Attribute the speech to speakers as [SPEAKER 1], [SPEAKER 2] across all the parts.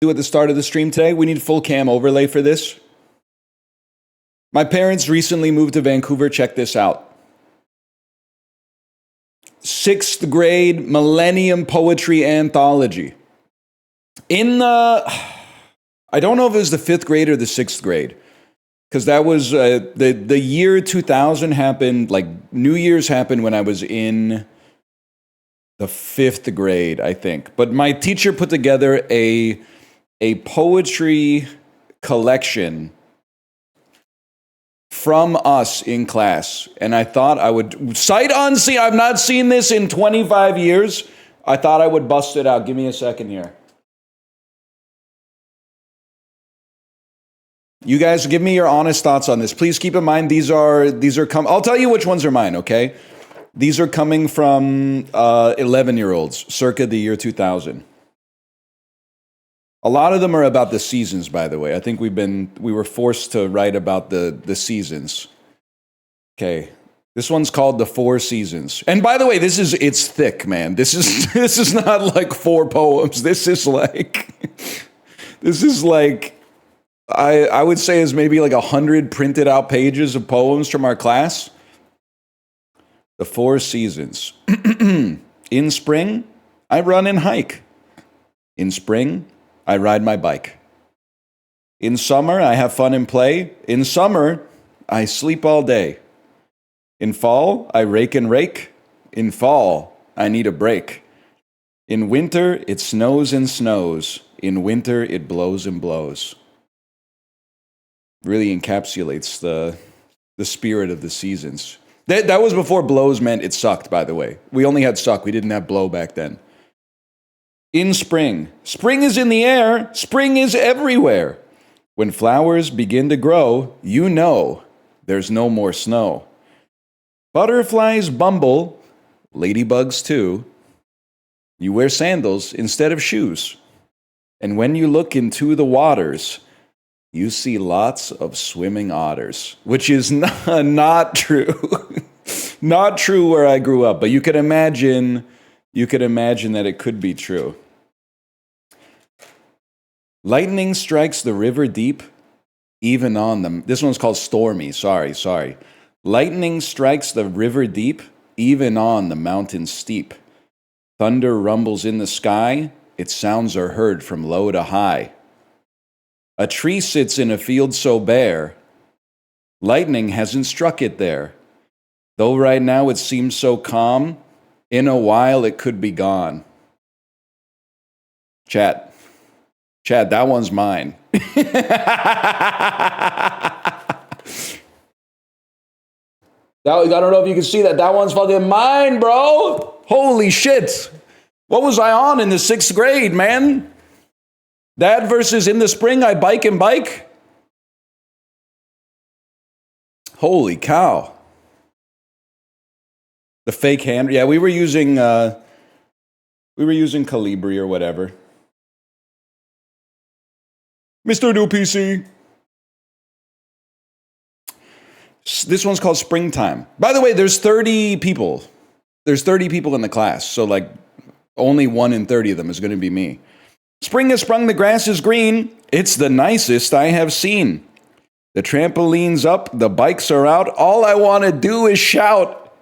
[SPEAKER 1] do at the start of the stream today. We need full cam overlay for this. My parents recently moved to Vancouver. Check this out. 6th grade Millennium Poetry Anthology. I don't know if it was the 5th grade or the 6th grade, because that was the year 2000 happened, like New Year's happened when I was in the 5th grade, I think. But my teacher put together a poetry collection from us in class, and I thought I would, sight unseen, I've not seen this in 25 years. I thought I would bust it out. Give me a second here. You guys, give me your honest thoughts on this. Please keep in mind, these are I'll tell you which ones are mine, okay? These are coming from 11-year-olds, circa the year 2000. A lot of them are about the seasons, by the way. I think we were forced to write about the seasons. Okay. This one's called The 4 Seasons. And by the way, it's thick, man. This is not like 4 poems. This is like I would say is maybe like 100 printed out pages of poems from our class. The 4 Seasons. In spring, I run and hike. In spring, I ride my bike. In summer, I have fun and play. In summer, I sleep all day. In fall, I rake and rake. In fall, I need a break. In winter, it snows and snows. In winter, it blows and blows. Really encapsulates the spirit of the seasons. That was before blows meant it sucked, by the way. We only had suck. We didn't have blow back then. In spring. Spring is in the air. Spring is everywhere. When flowers begin to grow, you know there's no more snow. Butterflies bumble, ladybugs too. You wear sandals instead of shoes. And when you look into the waters, you see lots of swimming otters, which is not true. Not true where I grew up, but you could imagine that it could be true. Lightning strikes the river deep, even on them. This one's called Stormy. Sorry. Lightning strikes the river deep, even on the mountain steep. Thunder rumbles in the sky. Its sounds are heard from low to high. A tree sits in a field so bare. Lightning hasn't struck it there. Though right now it seems so calm, in a while it could be gone. Chat, that one's mine. I don't know if you can see that. That one's fucking mine, bro. Holy shit. What was I on in the 6th grade, man? That versus in the spring I bike and bike. Holy cow. The fake hand. Yeah, we were using Calibri or whatever. Mr. New PC. This one's called Springtime. By the way, there's 30 people. There's 30 people in the class, so like only 1 in 30 of them is going to be me. Spring has sprung, the grass is green. It's the nicest I have seen. The trampoline's up, the bikes are out. All I want to do is shout.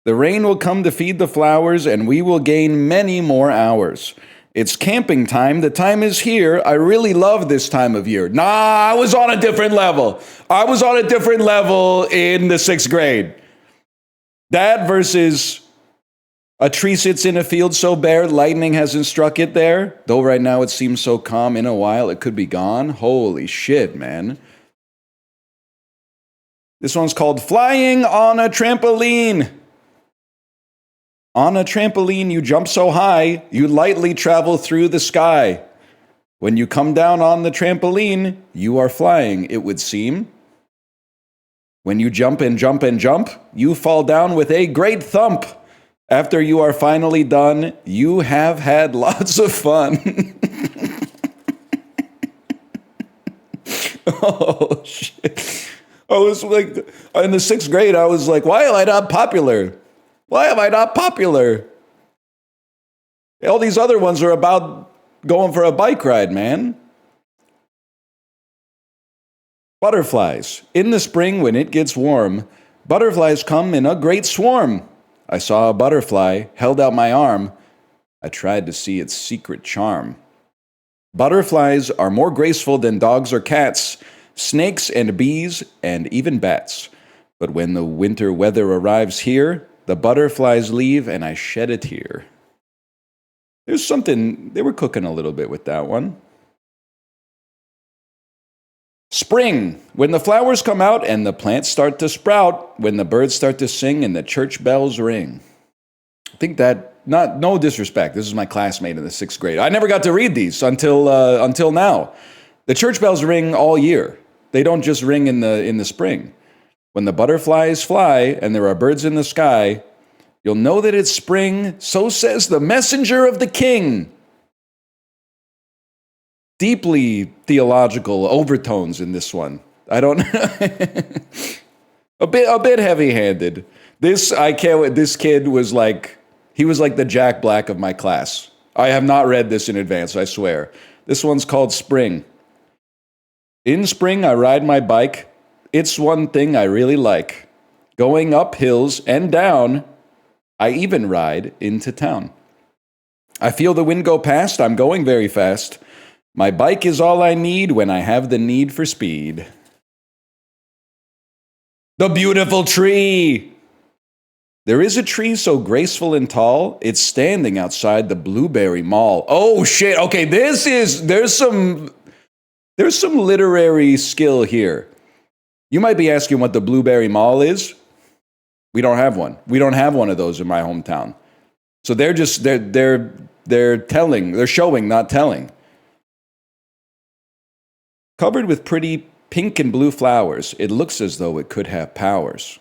[SPEAKER 1] The rain will come to feed the flowers, and we will gain many more hours. It's camping time. The time is here. I really love this time of year. Nah, I was on a different level. I was on a different level in the 6th grade. That versus a tree sits in a field so bare, lightning hasn't struck it there. Though right now it seems so calm, in a while it could be gone. Holy shit, man. This one's called Flying on a Trampoline. On a trampoline, you jump so high, you lightly travel through the sky. When you come down on the trampoline, you are flying, it would seem. When you jump and jump and jump, you fall down with a great thump. After you are finally done, you have had lots of fun. Oh, shit. I was like, in the 6th grade, I was like, why am I not popular? Why am I not popular? All these other ones are about going for a bike ride, man. Butterflies. In the spring when it gets warm, butterflies come in a great swarm. I saw a butterfly, held out my arm. I tried to see its secret charm. Butterflies are more graceful than dogs or cats, snakes and bees, and even bats. But when the winter weather arrives here, the butterflies leave and I shed a tear. There's something, they were cooking a little bit with that one. Spring, when the flowers come out and the plants start to sprout, when the birds start to sing and the church bells ring. I think that, no disrespect, this is my classmate in the 6th grade. I never got to read these until now. The church bells ring all year. They don't just ring in the spring. When the butterflies fly and there are birds in the sky, you'll know that it's spring, so says the messenger of the king. Deeply theological overtones in this one. I don't a bit heavy-handed. This kid was like, he was like the Jack Black of my class. I have not read this in advance, I swear. This one's called Spring. In spring I ride my bike. It's one thing I really like. Going up hills and down, I even ride into town. I feel the wind go past, I'm going very fast. My bike is all I need when I have the need for speed. The beautiful tree. There is a tree so graceful and tall, it's standing outside the Blueberry Mall. Oh shit, okay, there's some literary skill here. You might be asking what the Blueberry Mall is. We don't have one. We don't have one of those in my hometown. So they're showing, not telling. Covered with pretty pink and blue flowers, it looks as though it could have powers.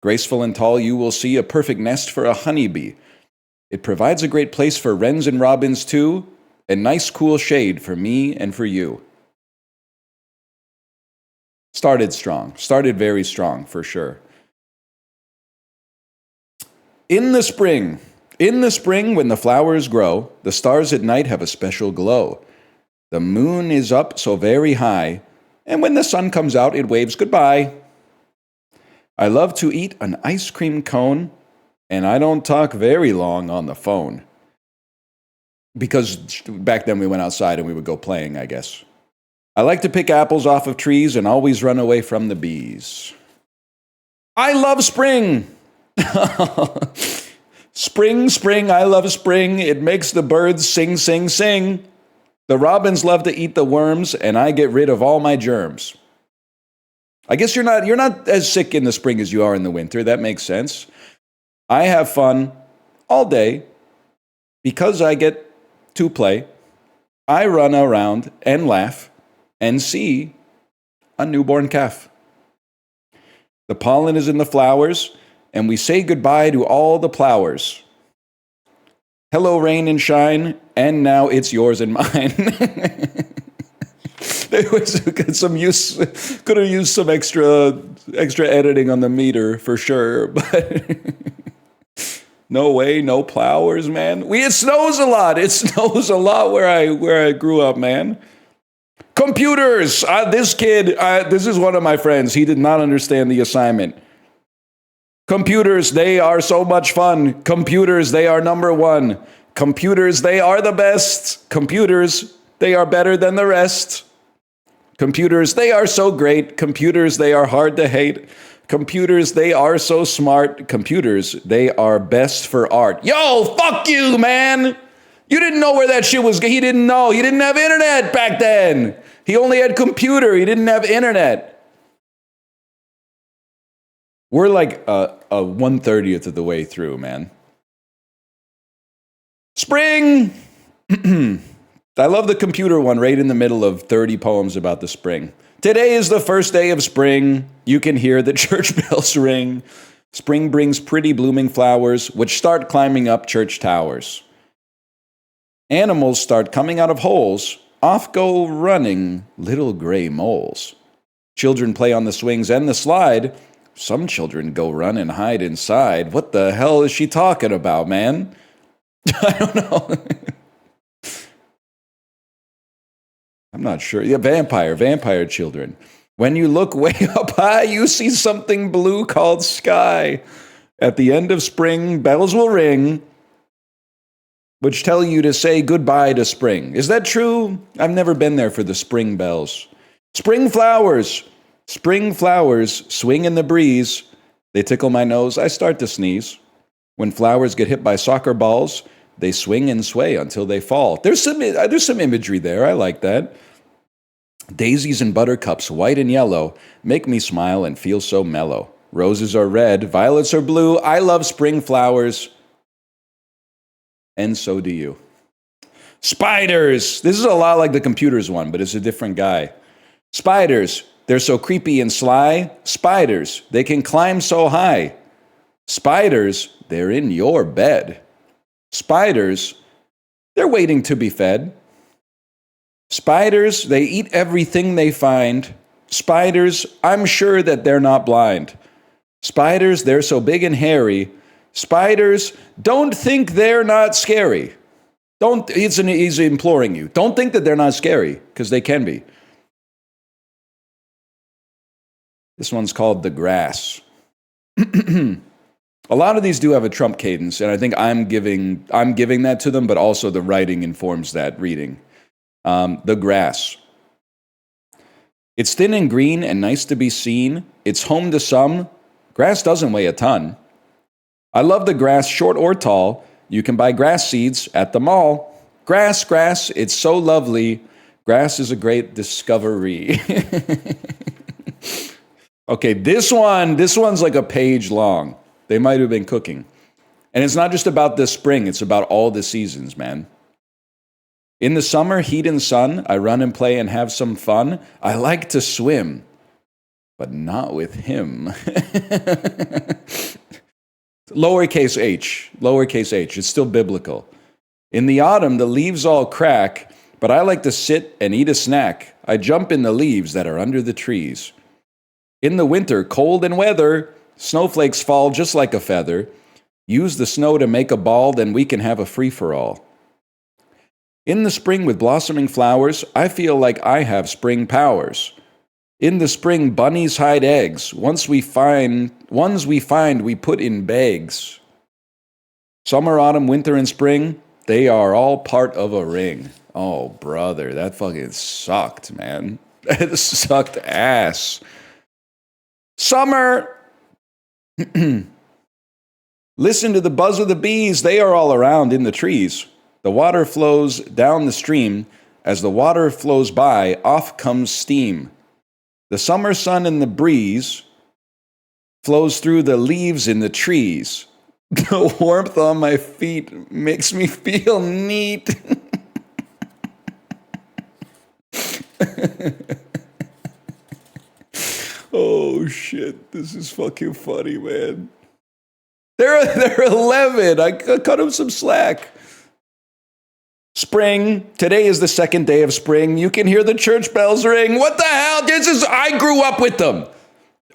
[SPEAKER 1] Graceful and tall, you will see a perfect nest for a honeybee. It provides a great place for wrens and robins too, a nice cool shade for me and for you. Started very strong for sure. In the spring when the flowers grow, the stars at night have a special glow. The moon is up so very high, and when the sun comes out, it waves goodbye. I love to eat an ice cream cone, and I don't talk very long on the phone. Because back then we went outside and we would go playing, I guess. I like to pick apples off of trees and always run away from the bees. I love spring! Spring, I love spring. It makes the birds sing, sing, sing. The robins love to eat the worms, and I get rid of all my germs. I guess you're not as sick in the spring as you are in the winter. That makes sense. I have fun all day because I get to play. I run around and laugh and see a newborn calf. The pollen is in the flowers, and we say goodbye to all the plowers. Hello, rain and shine, and now it's yours and mine. There was some use. Could have used some extra editing on the meter for sure, but no way, no plowers, man. It snows a lot. It snows a lot where I grew up, man. Computers. This is one of my friends. He did not understand the assignment. Computers, they are so much fun. Computers, they are number one. Computers, they are the best. Computers, they are better than the rest. Computers, they are so great. Computers, they are hard to hate. Computers, they are so smart. Computers, they are best for art. Yo, fuck you, man. You didn't know where that shit was. He didn't know. He didn't have internet back then. He only had computer. He didn't have internet. We're like a 1/30th of the way through, man. Spring! I love the computer one right in the middle of 30 poems about the spring. Today is the first day of spring. You can hear the church bells ring. Spring brings pretty blooming flowers, which start climbing up church towers. Animals start coming out of holes. Off go running little gray moles. Children play on the swings and the slide. Some children go run and hide inside. What the hell is she talking about, man? I don't know. I'm not sure. Yeah, vampire children. When you look way up high, you see something blue called sky. At the end of spring, bells will ring, which tell you to say goodbye to spring. Is that true? I've never been there for the spring bells. Spring flowers swing in the breeze. They tickle my nose, I start to sneeze. When flowers get hit by soccer balls, they swing and sway until they fall. There's some imagery there, I like that. Daisies and buttercups, white and yellow, make me smile and feel so mellow. Roses are red, violets are blue. I love spring flowers, and so do you. Spiders! This is a lot like the computers one, but it's a different guy. Spiders, they're so creepy and sly. Spiders, they can climb so high. Spiders, they're in your bed. Spiders, they're waiting to be fed. Spiders, they eat everything they find. Spiders, I'm sure that they're not blind. Spiders, they're so big and hairy. Spiders, don't think they're not scary. He's imploring you. Don't think that they're not scary, because they can be. This one's called The Grass. A lot of these do have a Trump cadence, and I think I'm giving that to them, but also the writing informs that reading. The Grass. It's thin and green and nice to be seen. It's home to some. Grass doesn't weigh a ton. I love the grass, short or tall. You can buy grass seeds at the mall. Grass, it's so lovely. Grass is a great discovery. Okay, this one's like a page long. They might have been cooking. And it's not just about the spring, it's about all the seasons, man. In the summer, heat and sun, I run and play and have some fun. I like to swim, but not with him. Lowercase h, it's still biblical. In the autumn, the leaves all crack, but I like to sit and eat a snack. I jump in the leaves that are under the trees. In the winter, cold and weather, snowflakes fall just like a feather. Use the snow to make a ball, then we can have a free-for-all. In the spring with blossoming flowers, I feel like I have spring powers. In the spring, bunnies hide eggs. Ones we find, we put in bags. Summer, autumn, winter, and spring, they are all part of a ring. Oh, brother, that fucking sucked, man. That sucked ass. Summer. Listen to the buzz of the bees. They are all around in the trees. The water flows down the stream. As the water flows by, off comes steam. The summer sun and the breeze flows through the leaves in the trees. The warmth on my feet makes me feel neat. Oh shit, this is fucking funny, man. They're 11. I cut them some slack. Spring. Today is the second day of spring. You can hear the church bells ring. What the hell? I grew up with them.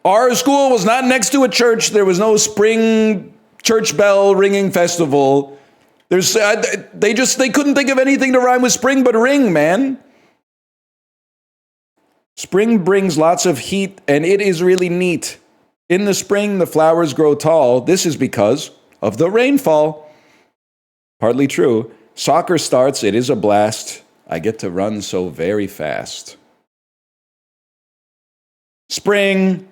[SPEAKER 1] Our school was not next to a church. There was no spring church bell ringing festival. They couldn't think of anything to rhyme with spring but ring, man. Spring brings lots of heat, and it is really neat. In the spring, the flowers grow tall. This is because of the rainfall. Partly true. Soccer starts. It is a blast. I get to run so very fast. Spring.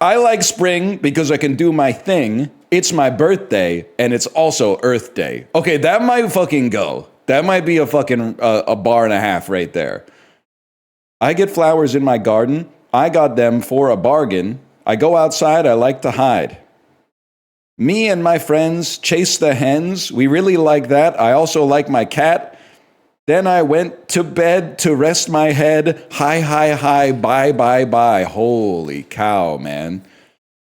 [SPEAKER 1] I like spring because I can do my thing. It's my birthday, and it's also Earth Day. Okay, that might fucking go. That might be a fucking a bar and a half right there. I get flowers in my garden. I got them for a bargain. I go outside. I like to hide. Me and my friends chase the hens. We really like that. I also like my cat. Then I went to bed to rest my head. Hi, bye. Holy cow, man.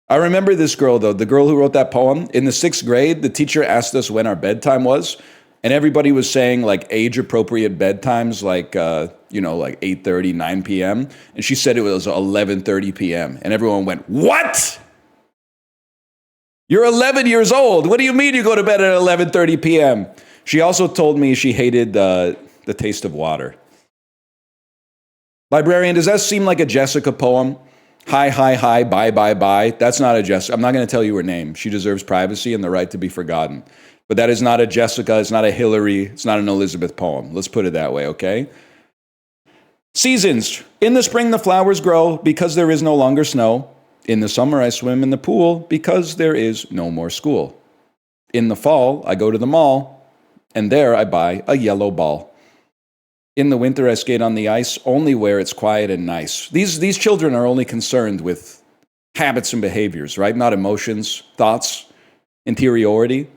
[SPEAKER 1] I remember this girl, though, the girl who wrote that poem. In the 6th grade, the teacher asked us when our bedtime was, and everybody was saying, like, age-appropriate bedtimes, like, like 8:30, 9 p.m., and she said it was 11:30 p.m., and everyone went, what? You're 11 years old. What do you mean you go to bed at 11:30 p.m.? She also told me she hated the taste of water. Librarian, does that seem like a Jessica poem? Hi, hi, hi, bye, bye, bye. That's not a Jessica. I'm not going to tell you her name. She deserves privacy and the right to be forgotten. But that is not a Jessica. It's not a Hillary. It's not an Elizabeth poem. Let's put it that way, okay? Seasons. In the spring, the flowers grow because there is no longer snow. In the summer, I swim in the pool because there is no more school. In the fall, I go to the mall, and there I buy a yellow ball. In the winter, I skate on the ice only where it's quiet and nice. These children are only concerned with habits and behaviors, right? Not emotions, thoughts, interiority.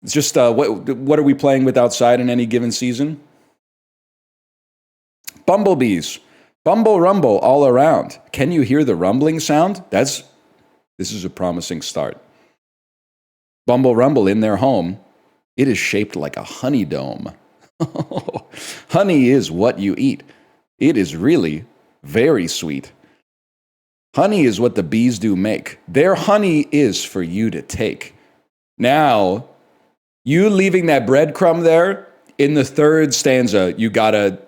[SPEAKER 1] It's just what are we playing with outside in any given season? Bumblebees. Bumble rumble all around. Can you hear the rumbling sound? This is a promising start. Bumble rumble in their home. It is shaped like a honey dome. Honey is what you eat. It is really very sweet. Honey is what the bees do make. Their honey is for you to take. Now, you leaving that breadcrumb there, in the third stanza, you gotta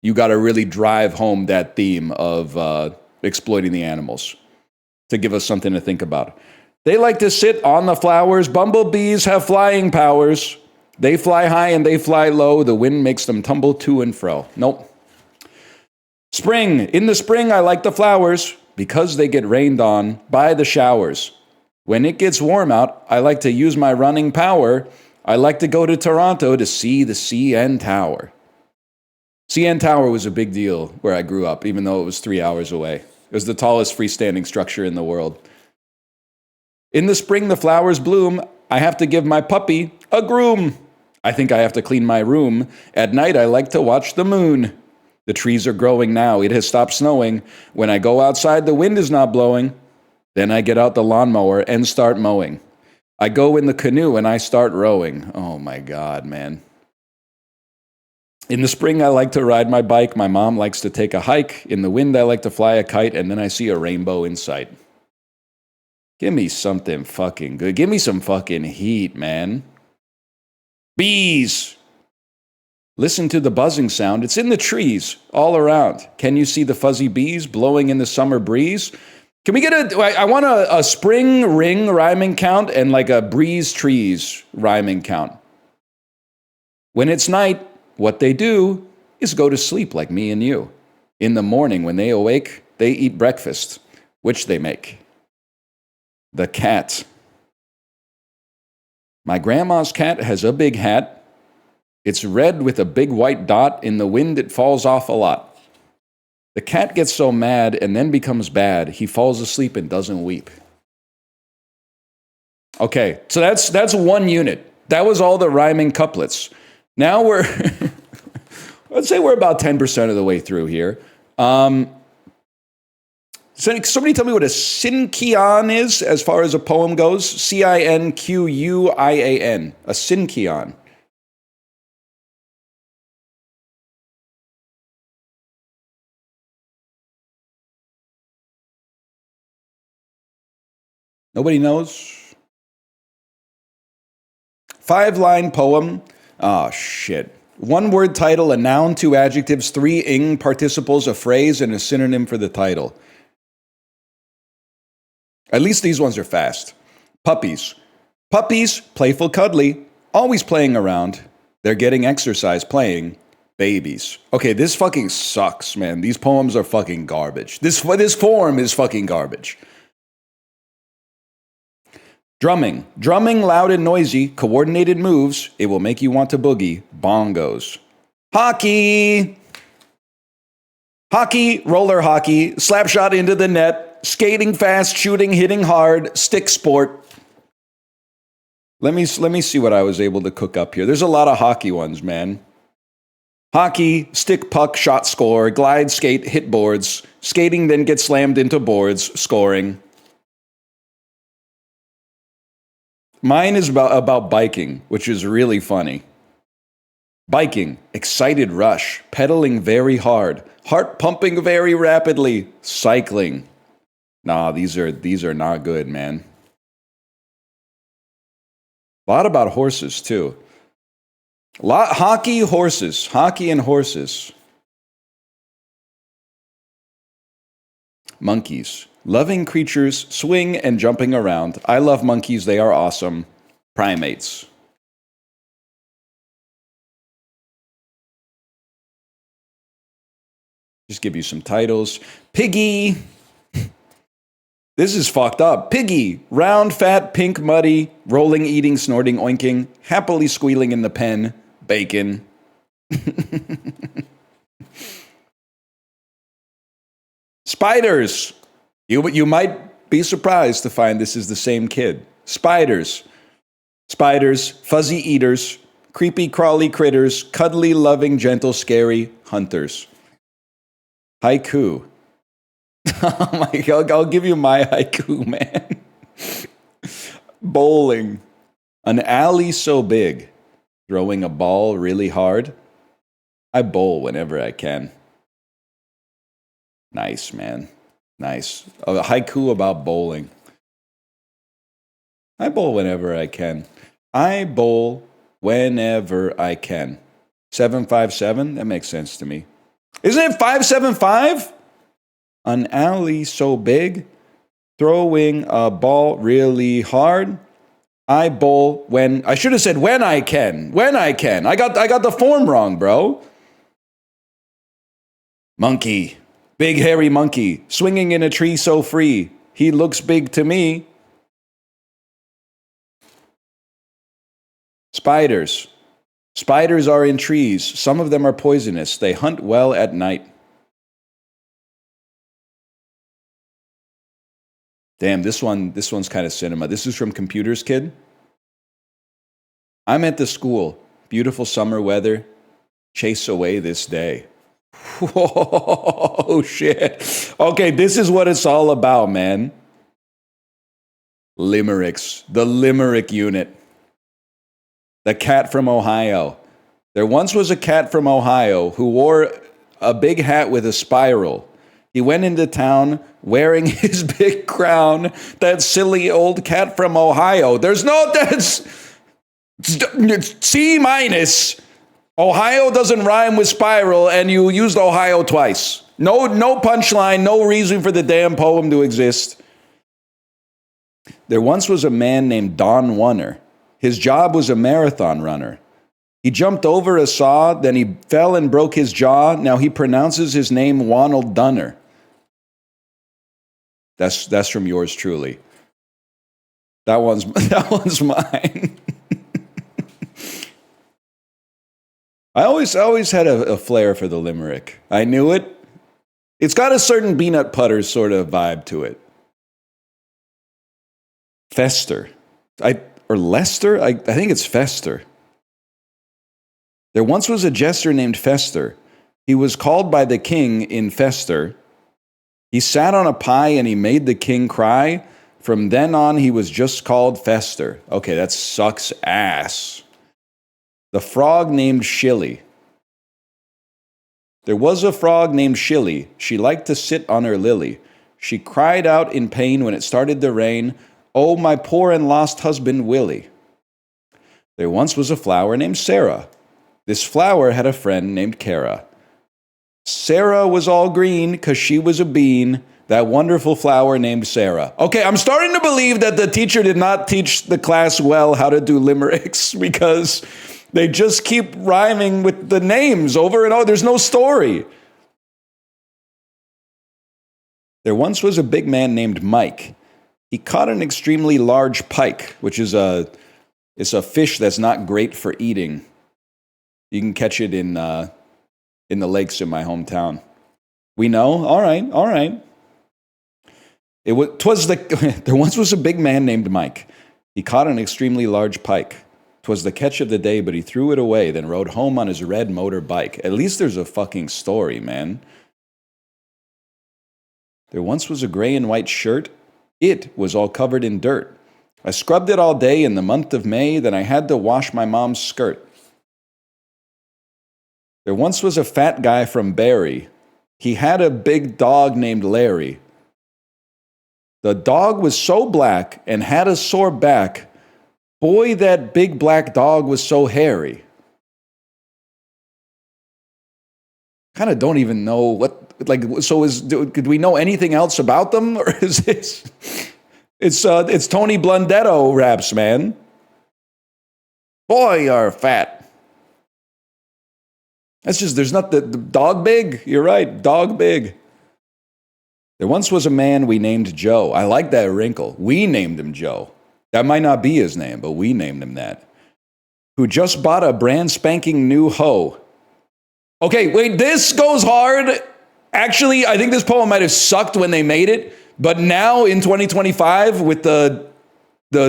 [SPEAKER 1] really drive home that theme of exploiting the animals to give us something to think about. They like to sit on the flowers. Bumblebees have flying powers. They fly high and they fly low. The wind makes them tumble to and fro. Nope. Spring. In the spring, I like the flowers because they get rained on by the showers. When it gets warm out, I like to use my running power. I like to go to Toronto to see the CN Tower. CN Tower was a big deal where I grew up, even though it was 3 hours away. It was the tallest freestanding structure in the world. In the spring, the flowers bloom. I have to give my puppy a groom. I think I have to clean my room. At night, I like to watch the moon. The trees are growing now. It has stopped snowing. When I go outside, the wind is not blowing. Then I get out the lawnmower and start mowing. I go in the canoe and I start rowing. Oh my God, man. In the spring, I like to ride my bike. My mom likes to take a hike. In the wind, I like to fly a kite, and then I see a rainbow in sight. Give me something fucking good. Give me some fucking heat, man. Bees. Listen to the buzzing sound. It's in the trees all around. Can you see the fuzzy bees blowing in the summer breeze? Can we get I want a spring ring rhyming count and like a breeze trees rhyming count. When it's night, what they do is go to sleep like me and you. In the morning, when they awake, they eat breakfast, which they make. The cat. My grandma's cat has a big hat. It's red with a big white dot. In the wind, it falls off a lot. The cat gets so mad and then becomes bad. He falls asleep and doesn't weep. Okay, so that's one unit. That was all the rhyming couplets. Now let's say we're about 10% of the way through here. So somebody tell me what a cinuan is as far as a poem goes. Cinquuian. A cinuan. Nobody knows? 5-line poem. Oh, shit. 1-word title, a noun, 2 adjectives, 3 ing participles, a phrase, and a synonym for the title. At least these ones are fast. Puppies. Puppies, playful, cuddly, always playing around. They're getting exercise playing. Babies. Okay, this fucking sucks, man. These poems are fucking garbage. This form is fucking garbage. Drumming. Drumming, loud and noisy, coordinated moves. It will make you want to boogie. Bongos. Hockey. Hockey, roller hockey, slap shot into the net, skating fast, shooting, hitting hard, stick sport. Let me see what I was able to cook up here. There's a lot of hockey ones, man. Hockey, stick, puck, shot, score, glide, skate, hit boards, skating, then get slammed into boards, scoring. Mine is about biking, which is really funny. Biking, excited rush, pedaling very hard, heart pumping very rapidly, cycling. Nah, these are not good, man. A lot about horses, too. Hockey and horses. Monkeys. Loving creatures, swing and jumping around. I love monkeys. They are awesome. Primates. Just give you some titles. Piggy. This is fucked up. Piggy. Round, fat, pink, muddy, rolling, eating, snorting, oinking, happily squealing in the pen. Bacon. Spiders. You might be surprised to find this is the same kid. Spiders. Spiders, fuzzy eaters, creepy crawly critters, cuddly, loving, gentle, scary hunters. Haiku. Oh my God, I'll give you my haiku, man. Bowling. An alley so big, throwing a ball really hard. I bowl whenever I can. Nice, man. Nice. A haiku about bowling. I bowl whenever I can. I bowl whenever I can. 757? That makes sense to me. Isn't it 575? An alley so big, throwing a ball really hard. I bowl when I should have said when I can. When I can. I got the form wrong, bro. Monkey. Big hairy monkey, swinging in a tree so free. He looks big to me. Spiders. Spiders are in trees. Some of them are poisonous. They hunt well at night. Damn, this one's kind of cinema. This is from Computers Kid. I'm at the school. Beautiful summer weather. Chase away this day. Whoa, shit. Okay, this is what it's all about, man. Limericks. The Limerick unit. The cat from Ohio. There once was a cat from Ohio who wore a big hat with a spiral. He went into town wearing his big crown. That silly old cat from Ohio. There's no, that's C minus. Ohio doesn't rhyme with spiral, and you used Ohio twice. No punchline, no reason for the damn poem to exist. There once was a man named Don Wunner. His job was a marathon runner. He jumped over a saw, then he fell and broke his jaw. Now he pronounces his name Wonald Dunner. That's from yours truly. That one's mine. I always had a flair for the limerick. I knew it. It's got a certain peanut butter sort of vibe to it. Fester. Or Lester? I think it's Fester. There once was a jester named Fester. He was called by the king in Fester. He sat on a pie and he made the king cry. From then on, he was just called Fester. Okay, that sucks ass. The frog named Shilly. There was a frog named Shilly. She liked to sit on her lily. She cried out in pain when it started to rain. Oh, my poor and lost husband, Willie. There once was a flower named Sarah. This flower had a friend named Kara. Sarah was all green because she was a bean. That wonderful flower named Sarah. Okay, I'm starting to believe that the teacher did not teach the class well how to do limericks because they just keep rhyming with the names over and over. There's no story. There once was a big man named Mike. He caught an extremely large pike, which is a fish that's not great for eating. You can catch it in the lakes in my hometown. We know? All right. There once was a big man named Mike. He caught an extremely large pike. 'Twas the catch of the day, but he threw it away, then rode home on his red motorbike. At least there's a fucking story, man. There once was a gray and white shirt. It was all covered in dirt. I scrubbed it all day in the month of May, then I had to wash my mom's skirt. There once was a fat guy from Barrie. He had a big dog named Larry. The dog was so black and had a sore back. Boy, that big black dog was so hairy. Kind of don't even know what like, so could we know anything else about them? Or is this, it's Tony Blundetto raps, man. Boy, you're fat. That's just, there's not the dog big. You're right, dog big. There once was a man we named Joe. I like that wrinkle. We named him Joe. That might not be his name, but we named him that. Who just bought a brand spanking new hoe. Okay, wait, this goes hard. Actually, I think this poem might have sucked when they made it, but now in 2025, with the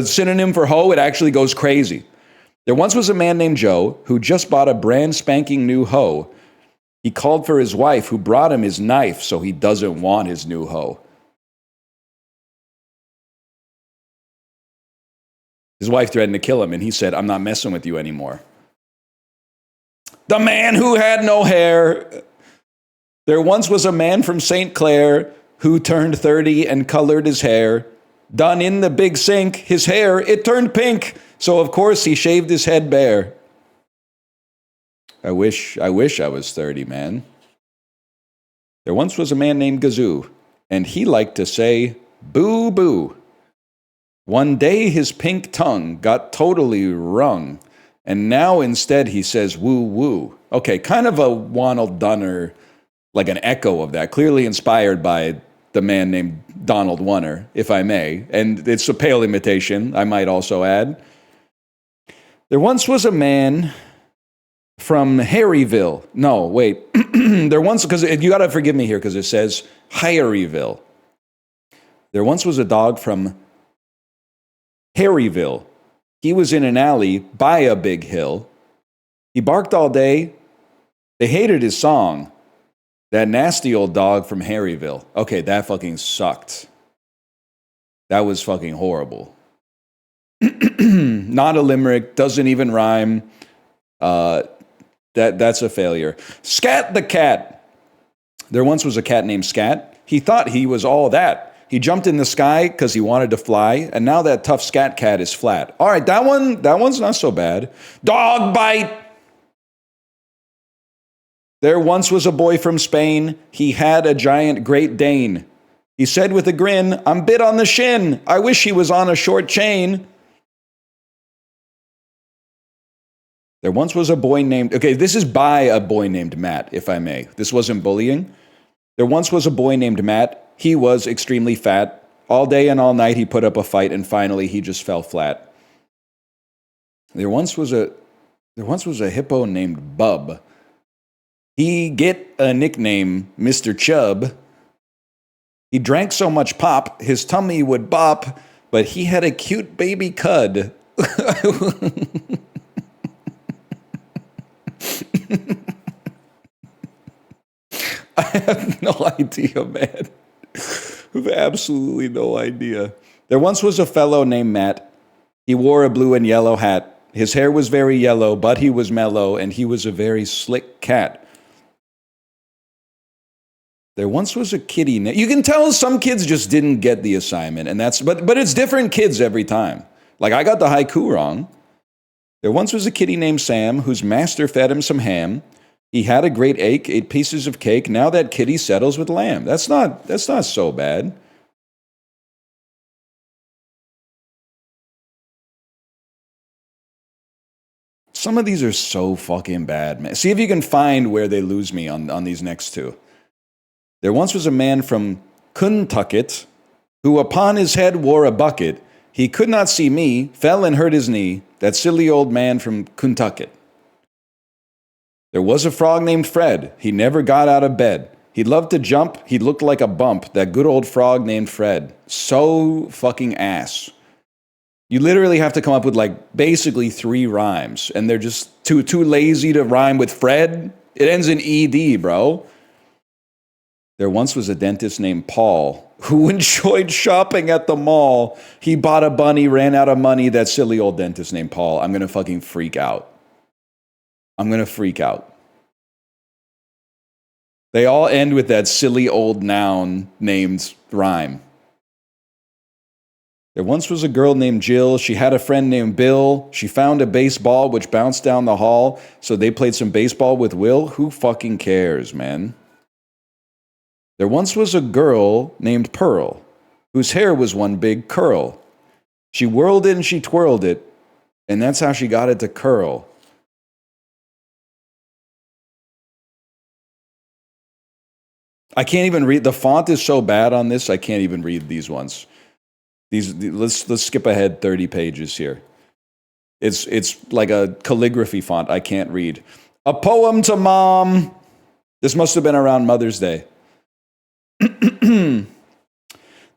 [SPEAKER 1] synonym for hoe, it actually goes crazy. There once was a man named Joe who just bought a brand spanking new hoe. He called for his wife, who brought him his knife, so he doesn't want his new hoe. His wife threatened to kill him, and he said, I'm not messing with you anymore. The man who had no hair. There once was a man from St. Clair who turned 30 and colored his hair. Done in the big sink, his hair, it turned pink. So, of course, he shaved his head bare. I wish I was 30, man. There once was a man named Gazoo, and he liked to say, boo, boo. One day his pink tongue got totally wrung, and now instead he says woo woo. Okay, kind of a Ronald Dunner, like an echo of that, clearly inspired by the man named Donald Wunner, if I may. And it's a pale imitation, I might also add. There once was a man from Harryville. No, wait. There once, because you got to forgive me here because it says Harryville. There once was a dog from Harryville. He was in an alley by a big hill. He barked all day. They hated his song. That nasty old dog from Harryville. Okay, that fucking sucked. That was fucking horrible. Not a limerick, doesn't even rhyme. That's a failure. Scat the cat. There once was a cat named Scat. He thought he was all that. He jumped in the sky because he wanted to fly, and now that tough scat cat is flat. All right, that one's not so bad. Dog bite. There once was a boy from Spain. He had a giant Great Dane. He said with a grin, I'm bit on the shin. I wish he was on a short chain. There once was a boy named... Okay, this is by a boy named Matt, if I may. This wasn't bullying. There once was a boy named Matt. He was extremely fat. All day and all night he put up a fight, and finally he just fell flat. There once was a hippo named Bub. He get a nickname, Mr. Chubb. He drank so much pop, his tummy would bop, but he had a cute baby cud. I have no idea, man. I have absolutely no idea. There once was a fellow named Matt. He wore a blue and yellow hat. His hair was very yellow, but he was mellow, and he was a very slick cat. There once was a kitty. You can tell some kids just didn't get the assignment, and but it's different kids every time. Like, I got the haiku wrong. There once was a kitty named Sam whose master fed him some ham. He had a great ache, 8 pieces of cake. Now that kitty settles with lamb. That's not so bad. Some of these are so fucking bad, man. See if you can find where they lose me on these next two. There once was a man from Kuntucket who upon his head wore a bucket. He could not see me, fell and hurt his knee. That silly old man from Kuntucket. There was a frog named Fred. He never got out of bed. He loved to jump. He looked like a bump. That good old frog named Fred. So fucking ass. You literally have to come up with like basically 3 rhymes, and they're just too lazy to rhyme with Fred. It ends in ED, bro. There once was a dentist named Paul who enjoyed shopping at the mall. He bought a bunny, ran out of money. That silly old dentist named Paul. I'm going to fucking freak out. I'm going to freak out. They all end with that silly old noun named rhyme. There once was a girl named Jill. She had a friend named Bill. She found a baseball which bounced down the hall, so they played some baseball with Will. Who fucking cares, man? There once was a girl named Pearl, whose hair was one big curl. She whirled it and she twirled it, and that's how she got it to curl. I can't even read. The font is so bad on this, I can't even read these ones. Let's skip ahead 30 pages here. It's like a calligraphy font I can't read. A poem to Mom. This must have been around Mother's Day.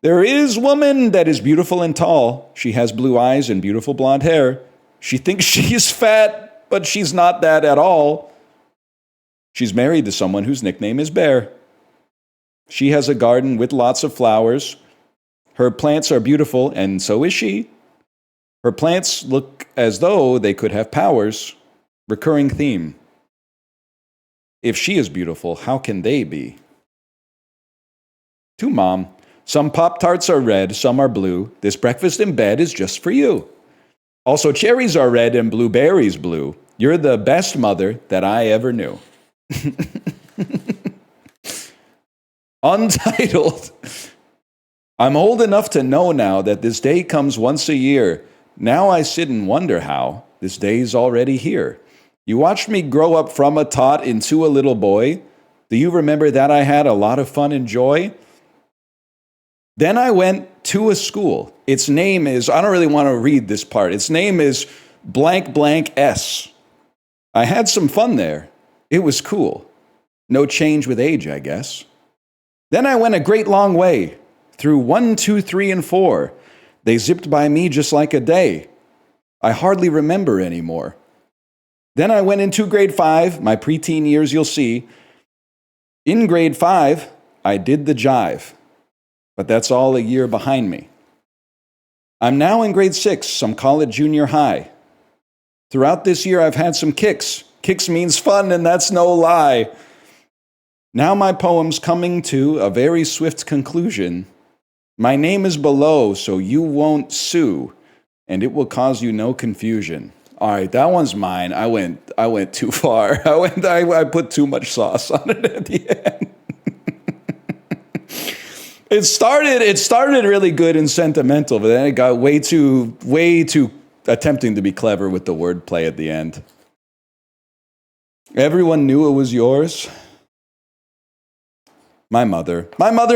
[SPEAKER 1] There is woman that is beautiful and tall. She has blue eyes and beautiful blonde hair. She thinks she is fat, but she's not that at all. She's married to someone whose nickname is Bear. She has a garden with lots of flowers. Her plants are beautiful, and so is she. Her plants look as though they could have powers. Recurring theme. If she is beautiful, how can they be? To Mom. Some Pop-Tarts are red, some are blue. This breakfast in bed is just for you. Also, cherries are red and blueberries blue. You're the best mother that I ever knew. Untitled. I'm old enough to know now that this day comes once a year. Now I sit and wonder how this day's already here. You watched me grow up from a tot into a little boy. Do you remember that I had a lot of fun and joy? Then I went to a school. Its name is, I don't really want to read this part. Its name is blank blank S. I had some fun there. It was cool. No change with age, I guess. Then I went a great long way through 1, 2, 3, and 4. They zipped by me just like a day. I hardly remember anymore. Then I went into grade 5, my preteen years you'll see. In grade 5, I did the jive. But that's all a year behind me. I'm now in grade 6, some call it junior high. Throughout this year, I've had some kicks. Kicks means fun, and that's no lie. Now my poem's coming to a very swift conclusion. My name is below, so you won't sue, and it will cause you no confusion. All right, that one's mine. I went too far. I put too much sauce on it at the end. It started really good and sentimental, but then it got way too attempting to be clever with the wordplay at the end. Everyone knew it was yours. My mother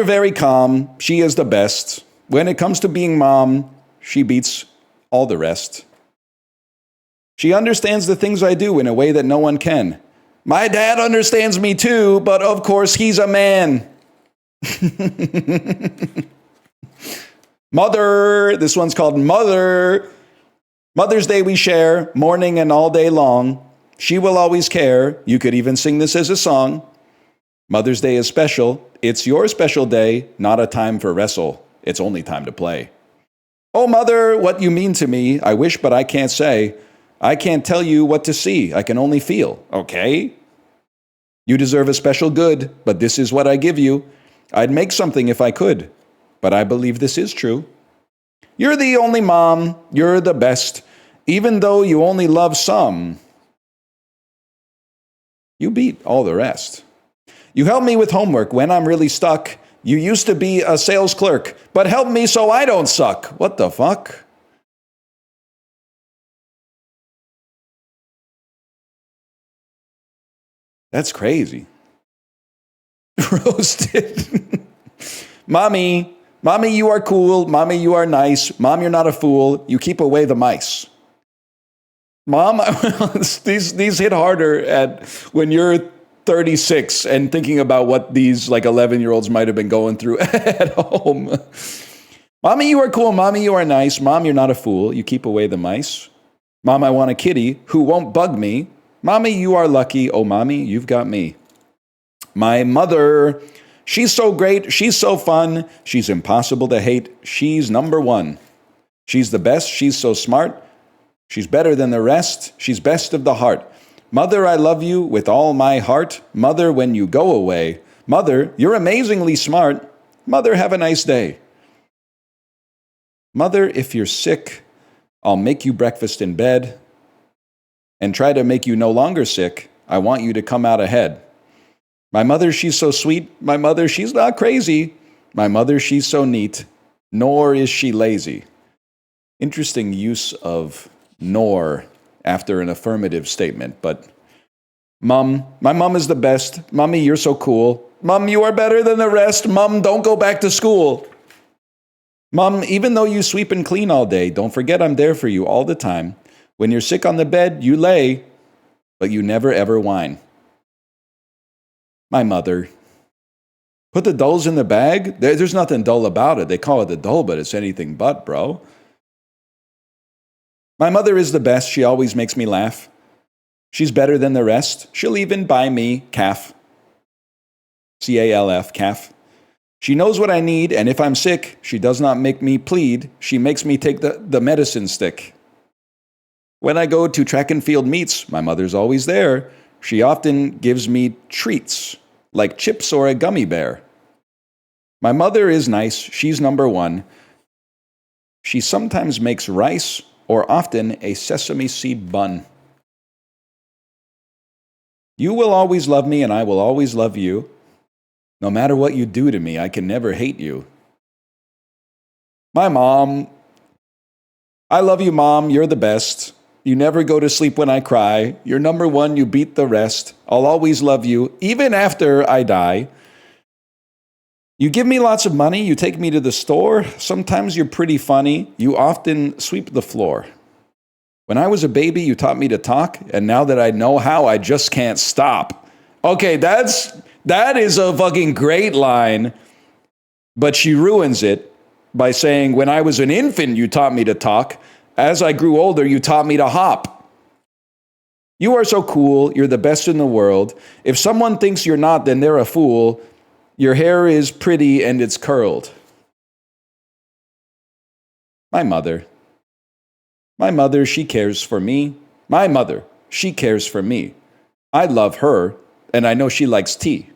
[SPEAKER 1] very calm. She is the best. When it comes to being mom, she beats all the rest. She understands the things I do in a way that no one can. My dad understands me too, but of course he's a man. Mother, this one's called Mother. Mother's Day we share, morning and all day long. She will always care. You could even sing this as a song. Mother's Day is special. It's your special day, not a time for wrestle. It's only time to play. Oh, Mother, what you mean to me, I wish, but I can't say. I can't tell you what to see. I can only feel, okay? You deserve a special good, but this is what I give you. I'd make something if I could, but I believe this is true. You're the only mom. You're the best. Even though you only love some, you beat all the rest. You help me with homework when I'm really stuck. You used to be a sales clerk, but help me so I don't suck. What the fuck? That's crazy. Roasted. Mommy, you are cool. Mommy, you are nice. Mom, you're not a fool. You keep away the mice. Mom, these hit harder at when you're 36 and thinking about what these like 11-year-olds might have been going through at home. Mommy, you are cool. Mommy, you are nice. Mom, you're not a fool. You keep away the mice. Mom, I want a kitty who won't bug me. Mommy, you are lucky. Oh, Mommy, you've got me. My mother, she's so great. She's so fun. She's impossible to hate. She's number one. She's the best. She's so smart. She's better than the rest. She's best of the heart. Mother, I love you with all my heart. Mother, when you go away. Mother, you're amazingly smart. Mother, have a nice day. Mother, if you're sick, I'll make you breakfast in bed and try to make you no longer sick. I want you to come out ahead. My mother, she's so sweet. My mother, she's not crazy. My mother, she's so neat. Nor is she lazy. Interesting use of nor after an affirmative statement, but Mom, my mom is the best. Mommy, you're so cool. Mom, you are better than the rest. Mom, don't go back to school. Mom, even though you sweep and clean all day, don't forget I'm there for you all the time. When you're sick on the bed, you lay, but you never ever whine. My mother. Put the dulls in the bag? There's nothing dull about it. They call it a dull, but it's anything but, bro. My mother is the best. She always makes me laugh. She's better than the rest. She'll even buy me calf. C-A-L-F, calf. She knows what I need, and if I'm sick, she does not make me plead. She makes me take the medicine stick. When I go to track and field meets, my mother's always there. She often gives me treats, like chips or a gummy bear. My mother is nice. She's number one. She sometimes makes rice or often a sesame seed bun. You will always love me, and I will always love you. No matter what you do to me, I can never hate you. My mom. I love you, Mom. You're the best. You never go to sleep when I cry. You're number one. You beat the rest. I'll always love you, even after I die. You give me lots of money. You take me to the store. Sometimes you're pretty funny. You often sweep the floor. When I was a baby, you taught me to talk, and now that I know how, I just can't stop. Okay, that is a fucking great line, but she ruins it by saying, when I was an infant, you taught me to talk. As I grew older, you taught me to hop. You are so cool. You're the best in the world. If someone thinks you're not, then they're a fool. Your hair is pretty and it's curled. My mother. My mother, she cares for me. My mother, she cares for me. I love her, and I know she likes tea.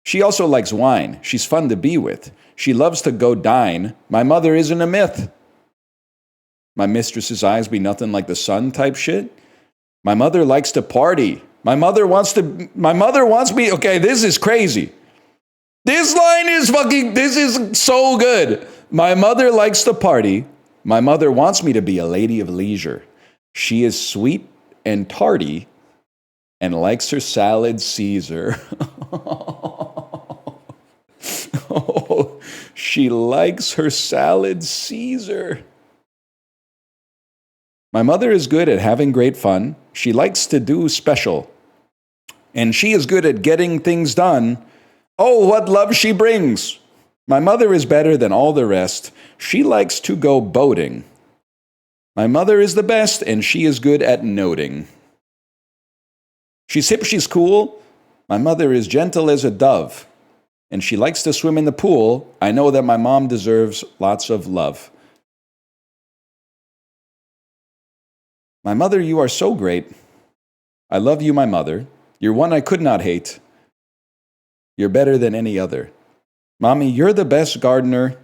[SPEAKER 1] She also likes wine. She's fun to be with. She loves to go dine. My mother isn't a myth. My mistress's eyes be nothing like the sun type shit. My mother likes to party. My mother wants me. Okay, this is crazy. This line is this is so good. My mother likes to party. My mother wants me to be a lady of leisure. She is sweet and tardy and likes her salad Caesar. Oh, she likes her salad Caesar. My mother is good at having great fun. She likes to do special. And she is good at getting things done. Oh, what love she brings. My mother is better than all the rest. She likes to go boating. My mother is the best, and she is good at noting. She's hip, she's cool. My mother is gentle as a dove, and she likes to swim in the pool. I know that my mom deserves lots of love. My mother, you are so great. I love you, my mother. You're one I could not hate. You're better than any other. Mommy, you're the best gardener.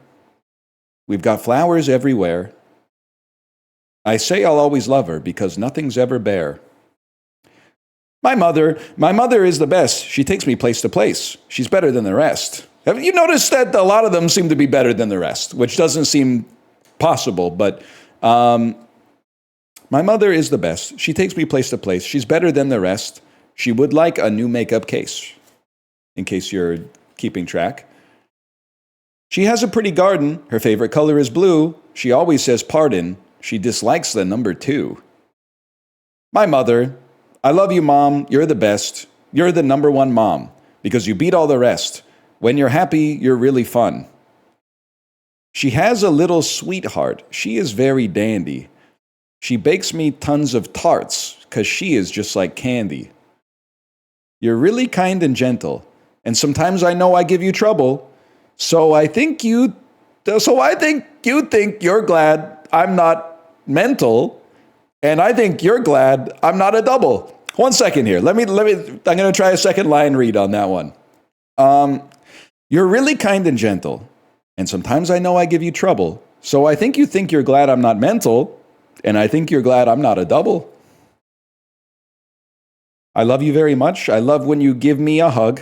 [SPEAKER 1] We've got flowers everywhere. I say I'll always love her because nothing's ever bare. My mother is the best. She takes me place to place. She's better than the rest. Have you noticed that a lot of them seem to be better than the rest, which doesn't seem possible, but my mother is the best. She takes me place to place. She's better than the rest. She would like a new makeup case, in case you're keeping track. She has a pretty garden. Her favorite color is blue. She always says pardon. She dislikes the number 2. My mother, I love you, Mom. You're the best. You're the number 1 mom because you beat all the rest. When you're happy, you're really fun. She has a little sweetheart. She is very dandy. She bakes me tons of tarts because she is just like candy. You're really kind and gentle, and sometimes I know I give you trouble. So I think you think you're glad I'm not mental, and I think you're glad I'm not a double. 1 second here. I'm going to try a second line read on that one. You're really kind and gentle, and sometimes I know I give you trouble. So I think you're glad I'm not mental, and I think you're glad I'm not a double. I love you very much. I love when you give me a hug.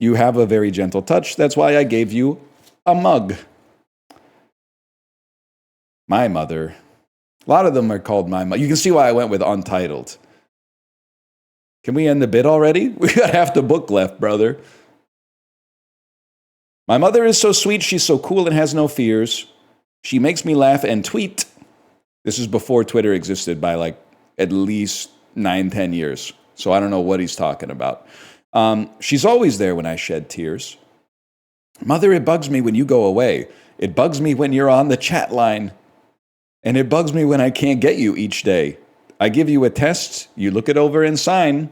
[SPEAKER 1] You have a very gentle touch. That's why I gave you a mug. My mother. A lot of them are called my mother. You can see why I went with untitled. Can we end the bit already? We got half the book left, brother. My mother is so sweet. She's so cool and has no fears. She makes me laugh and tweet. This is before Twitter existed by like at least 9-10 years. So I don't know what he's talking about. She's always there when I shed tears. Mother, it bugs me when you go away. It bugs me when you're on the chat line. And it bugs me when I can't get you each day. I give you a test, you look it over and sign.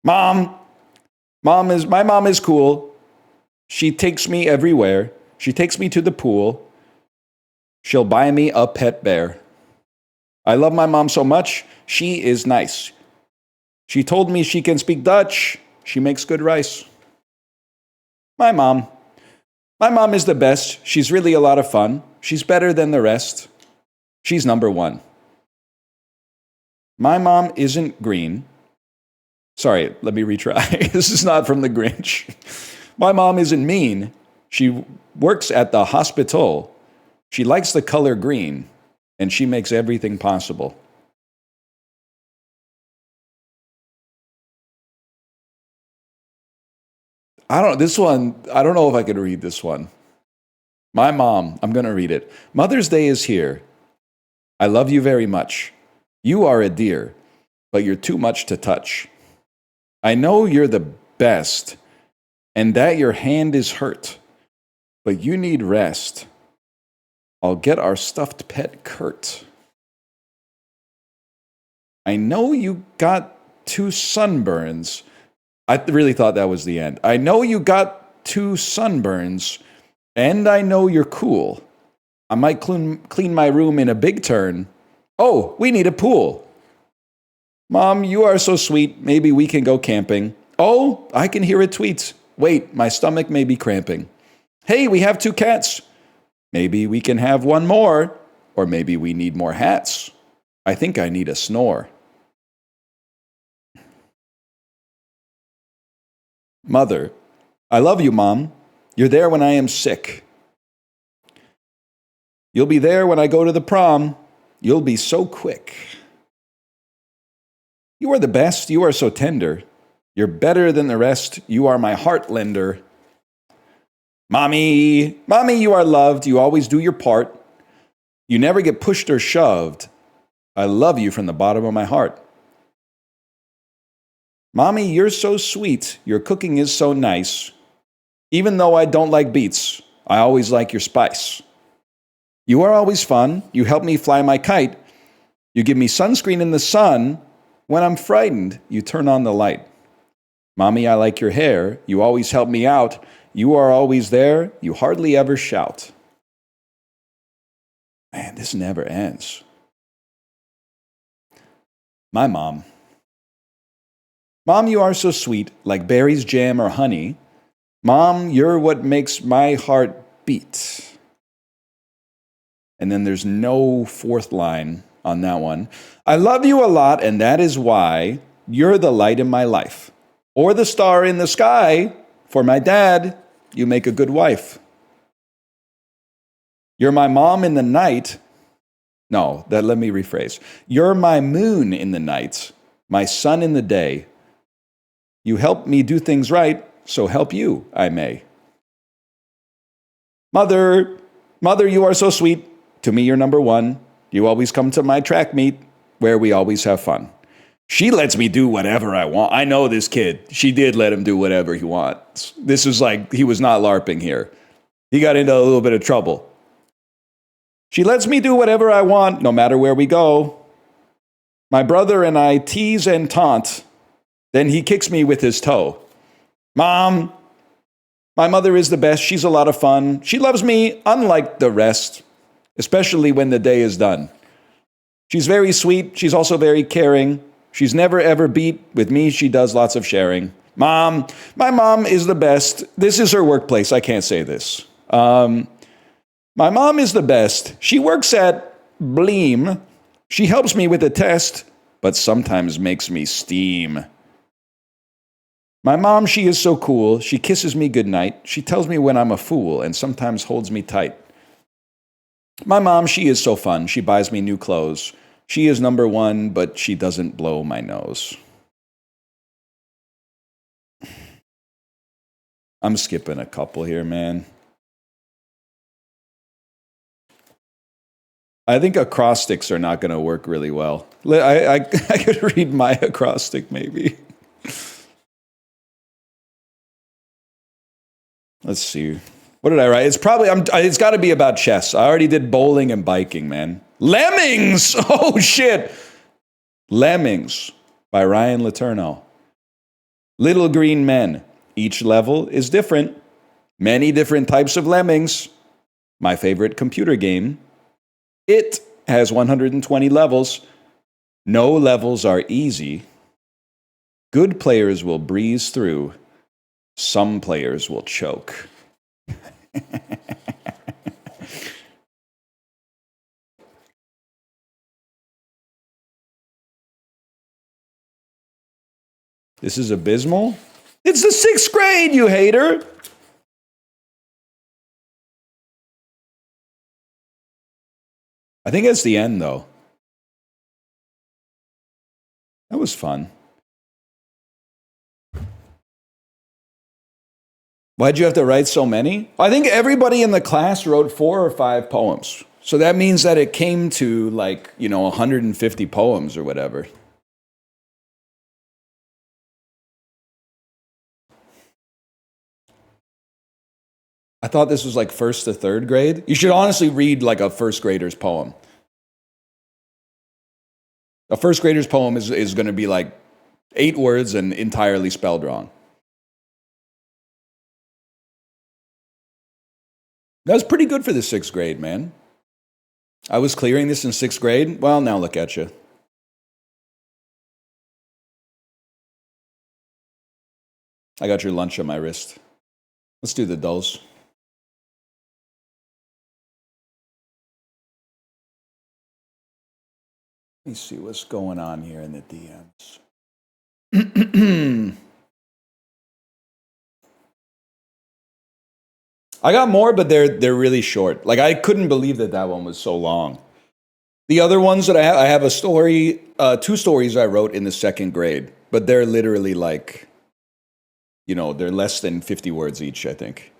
[SPEAKER 1] My mom is cool. She takes me everywhere. She takes me to the pool. She'll buy me a pet bear. I love my mom so much. She is nice. She told me she can speak Dutch. She makes good rice. My mom is the best. She's really a lot of fun. She's better than the rest. She's number one. My mom isn't green. Sorry, let me retry. This is not from the Grinch. My mom isn't mean. She works at the hospital. She likes the color green, and she makes everything possible. I don't know if I could read this one. My mom, I'm going to read it. Mother's Day is here. I love you very much. You are a dear, but you're too much to touch. I know you're the best, and that your hand is hurt, but you need rest. I'll get our stuffed pet Kurt. I know you got 2 sunburns. I really thought that was the end. I know you got 2 sunburns, and I know you're cool. I might clean my room in a big turn. Oh, we need a pool. Mom, you are so sweet. Maybe we can go camping. Oh, I can hear a tweet. Wait, my stomach may be cramping. Hey, we have 2 cats. Maybe we can have 1 more. Or maybe we need more hats. I think I need a snore. Mother, I love you, Mom. You're there when I am sick. You'll be there when I go to the prom. You'll be so quick. You are the best. You are so tender. You're better than the rest. You are my heart lender. Mommy, you are loved. You always do your part. You never get pushed or shoved. I love you from the bottom of my heart. Mommy, you're so sweet. Your cooking is so nice. Even though I don't like beets, I always like your spice. You are always fun. You help me fly my kite. You give me sunscreen in the sun. When I'm frightened, you turn on the light. Mommy, I like your hair. You always help me out. You are always there. You hardly ever shout. Man, this never ends. My mom. Mom, you are so sweet, like berries, jam, or honey. Mom, you're what makes my heart beat. And then there's no 4th line on that one. I love you a lot, and that is why you're the light in my life. Or the star in the sky. For my dad, you make a good wife. You're my mom in the night. No, let me rephrase. You're my moon in the night, my sun in the day. You help me do things right, so help you, I may. Mother, you are so sweet. To me, you're number 1. You always come to my track meet, where we always have fun. She lets me do whatever I want. I know this kid. She did let him do whatever he wants. This is like, he was not LARPing here. He got into a little bit of trouble. She lets me do whatever I want, no matter where we go. My brother and I tease and taunt. Then he kicks me with his toe. Mom, my mother is the best. She's a lot of fun. She loves me unlike the rest, especially when the day is done. She's very sweet. She's also very caring. She's never ever beat. With me, she does lots of sharing. Mom, my mom is the best. This is her workplace. I can't say this. My mom is the best. She works at Bleem. She helps me with a test, but sometimes makes me steam. My mom, she is so cool. She kisses me goodnight. She tells me when I'm a fool and sometimes holds me tight. My mom, she is so fun. She buys me new clothes. She is number one, but she doesn't blow my nose. I'm skipping a couple here, man. I think acrostics are not going to work really well. I could read my acrostic, maybe. Let's see. What did I write? It's probably, it's got to be about chess. I already did bowling and biking, man. Lemmings! Oh, shit. Lemmings by Ryan Letourneau. Little green men. Each level is different. Many different types of lemmings. My favorite computer game. It has 120 levels. No levels are easy. Good players will breeze through. Some players will choke. This is abysmal. It's the 6th grade, you hater. I think that's the end, though. That was fun. Why'd you have to write so many? I think everybody in the class wrote 4 or 5 poems. So that means that it came to 150 poems or whatever. I thought this was 1st to 3rd grade. You should honestly read a 1st grader's poem. A 1st grader's poem is going to be 8 words and entirely spelled wrong. That was pretty good for the 6th grade, man. I was clearing this in 6th grade. Well, now look at you. I got your lunch on my wrist. Let's do the dulls. Let me see what's going on here in the DMs. I got more, but they're really short. I couldn't believe that one was so long. The other ones that I have a story, 2 stories I wrote in the 2nd grade, but they're literally they're less than 50 words each, I think.